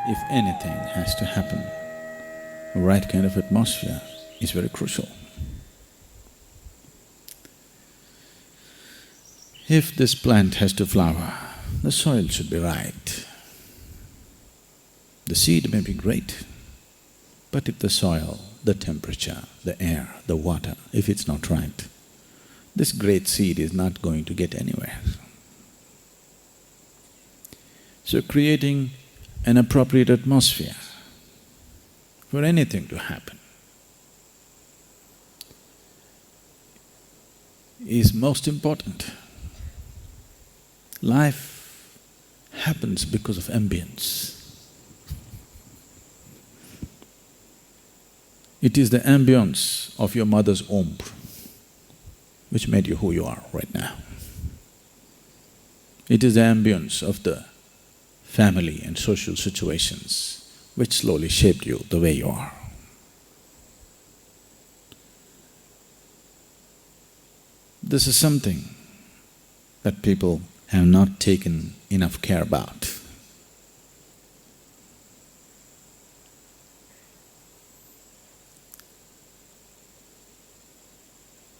If anything has to happen, the right kind of atmosphere is very crucial. If this plant has to flower, the soil should be right. The seed may be great, but if the soil, the temperature, the air, the water, if it's not right, this great seed is not going to get anywhere. So creating an appropriate atmosphere for anything to happen is most important. Life happens because of ambience. It is the ambience of your mother's womb which made you who you are right now. It is the ambience of the family and social situations which slowly shaped you the way you are. This is something that people have not taken enough care about.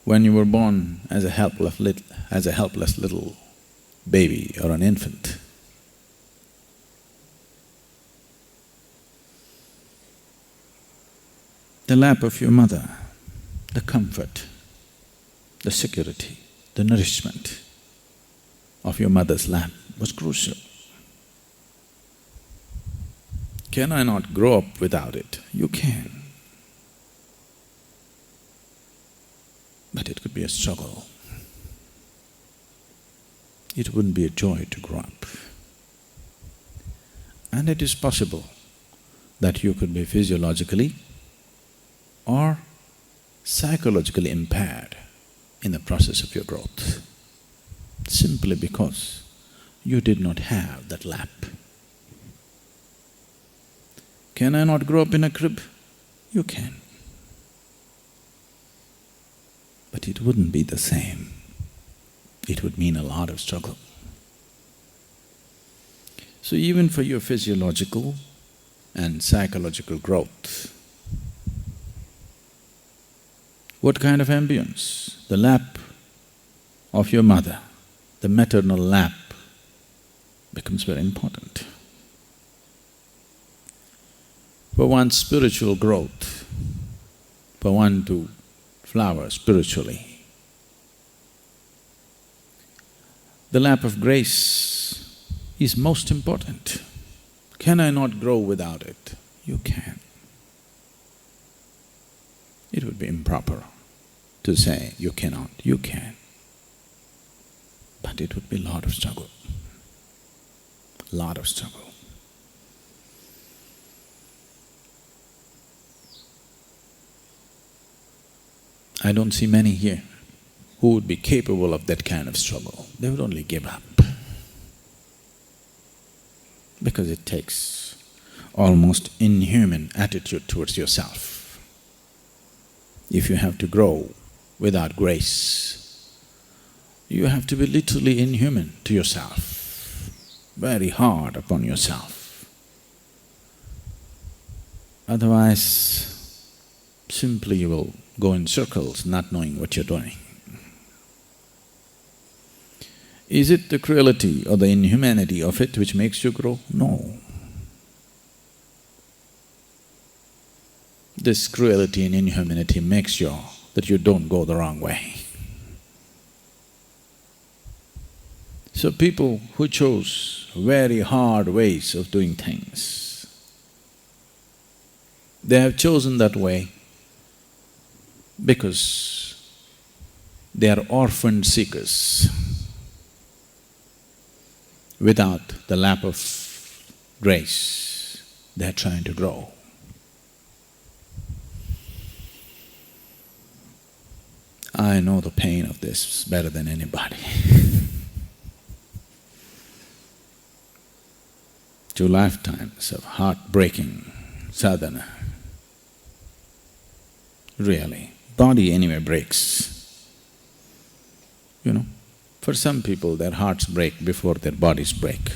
When you were born as a helpless little baby or an infant, the lap of your mother, the comfort, the security, the nourishment of your mother's lap was crucial. Can I not grow up without it? You can. But it could be a struggle. It wouldn't be a joy to grow up. And it is possible that you could be physiologically or psychologically impaired in the process of your growth, simply because you did not have that lap. Can I not grow up in a crib? You can. But it wouldn't be the same. It would mean a lot of struggle. So even for your physiological and psychological growth, what kind of ambience? The lap of your mother, the maternal lap becomes very important. For one's spiritual growth, for one to flower spiritually, the lap of grace is most important. Can I not grow without it? You can. It would be improper to say you cannot, you can. But it would be a lot of struggle, lot of struggle. I don't see many here who would be capable of that kind of struggle. They would only give up. Because it takes almost inhuman attitude towards yourself. If you have to grow without grace, you have to be literally inhuman to yourself, very hard upon yourself. Otherwise, simply you will go in circles not knowing what you're doing. Is it the cruelty or the inhumanity of it which makes you grow? No. This cruelty and inhumanity makes sure that you don't go the wrong way. So people who chose very hard ways of doing things, they have chosen that way because they are orphan seekers. Without the lap of grace, they are trying to grow. I know the pain of this better than anybody. 2 lifetimes of heartbreaking sadhana. Really, body anyway breaks. You know, for some people their hearts break before their bodies break.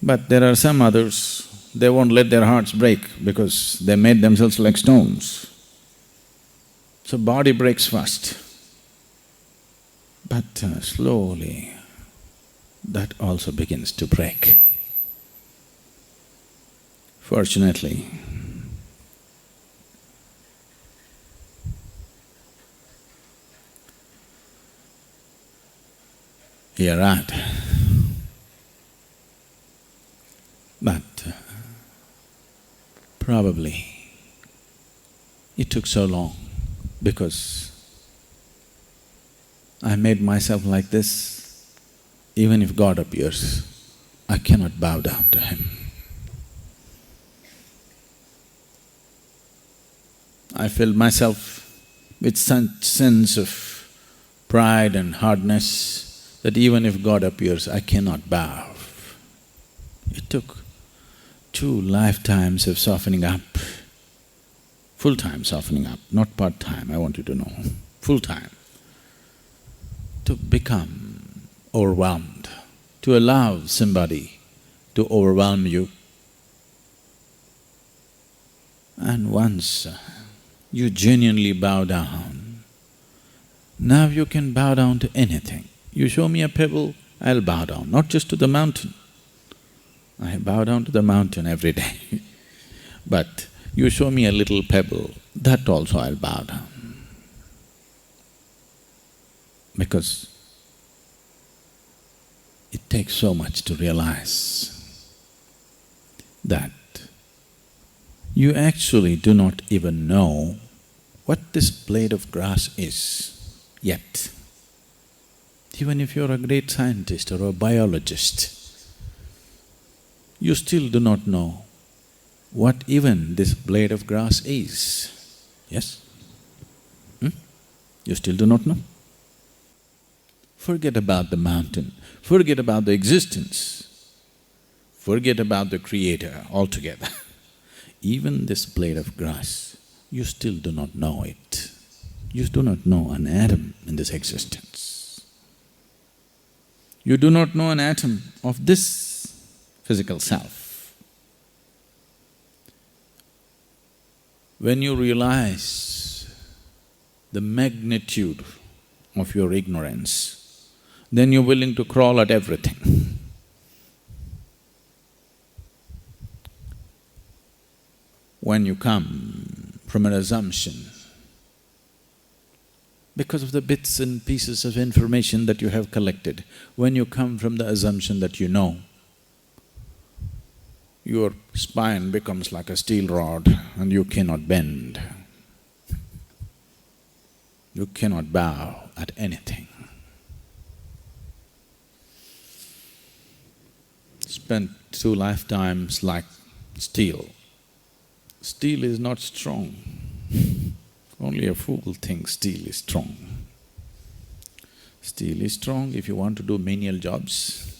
But there are some others, they won't let their hearts break because they made themselves like stones. So body breaks first. But slowly, that also begins to break. Fortunately, you're right. But probably it took so long because I made myself like this. Even if God appears, I cannot bow down to Him. I filled myself with such sense of pride and hardness that even if God appears, I cannot bow. It took 2 lifetimes of softening up, full-time softening up, not part-time, I want you to know, full-time, to become overwhelmed, to allow somebody to overwhelm you. And once you genuinely bow down, now you can bow down to anything. You show me a pebble, I'll bow down, not just to the mountain. I bow down to the mountain every day. But you show me a little pebble, that also I'll bow down. Because it takes so much to realize that you actually do not even know what this blade of grass is yet. Even if you're a great scientist or a biologist, you still do not know what even this blade of grass is. Yes? You still do not know? Forget about the mountain, forget about the existence, forget about the Creator altogether. Even this blade of grass, you still do not know it. You do not know an atom in this existence. You do not know an atom of this physical self. When you realize the magnitude of your ignorance, then you're willing to crawl at everything. When you come from an assumption, because of the bits and pieces of information that you have collected, when you come from the assumption that you know, your spine becomes like a steel rod and you cannot bend. You cannot bow at anything. Spent 2 lifetimes like steel. Steel is not strong. Only a fool thinks steel is strong. Steel is strong if you want to do menial jobs.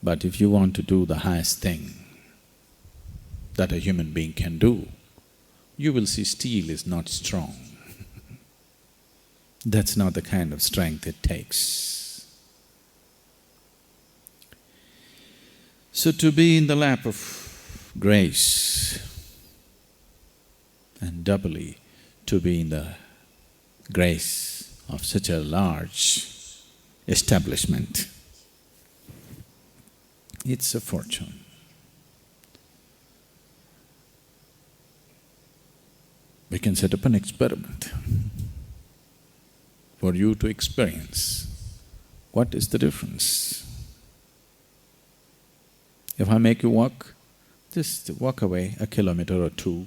But if you want to do the highest thing that a human being can do, you will see steel is not strong. That's not the kind of strength it takes. So to be in the lap of grace, and doubly to be in the grace of such a large establishment, it's a fortune. We can set up an experiment for you to experience what is the difference. If I make you walk, just walk away a kilometer or 2,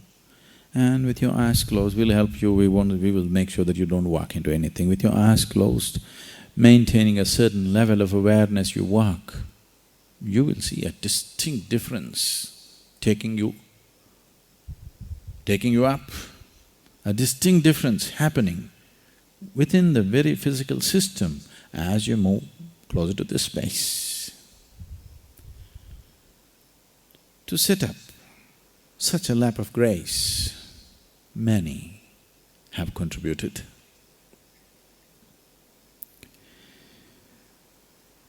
and with your eyes closed, we'll help you, we will make sure that you don't walk into anything. With your eyes closed, maintaining a certain level of awareness, you walk, you will see a distinct difference taking you up, a distinct difference happening within the very physical system as you move closer to this space. To set up such a lap of grace, many have contributed.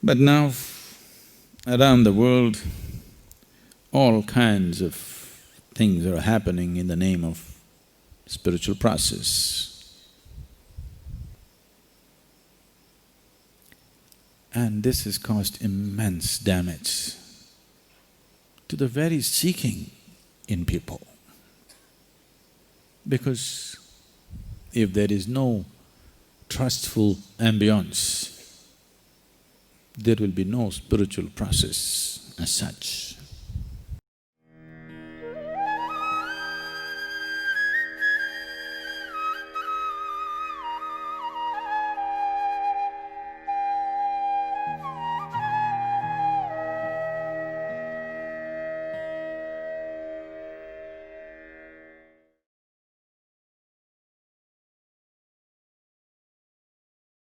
But now Around the world, all kinds of things are happening in the name of spiritual process. And this has caused immense damage to the very seeking in people. Because if there is no trustful ambience, there will be no spiritual process as such.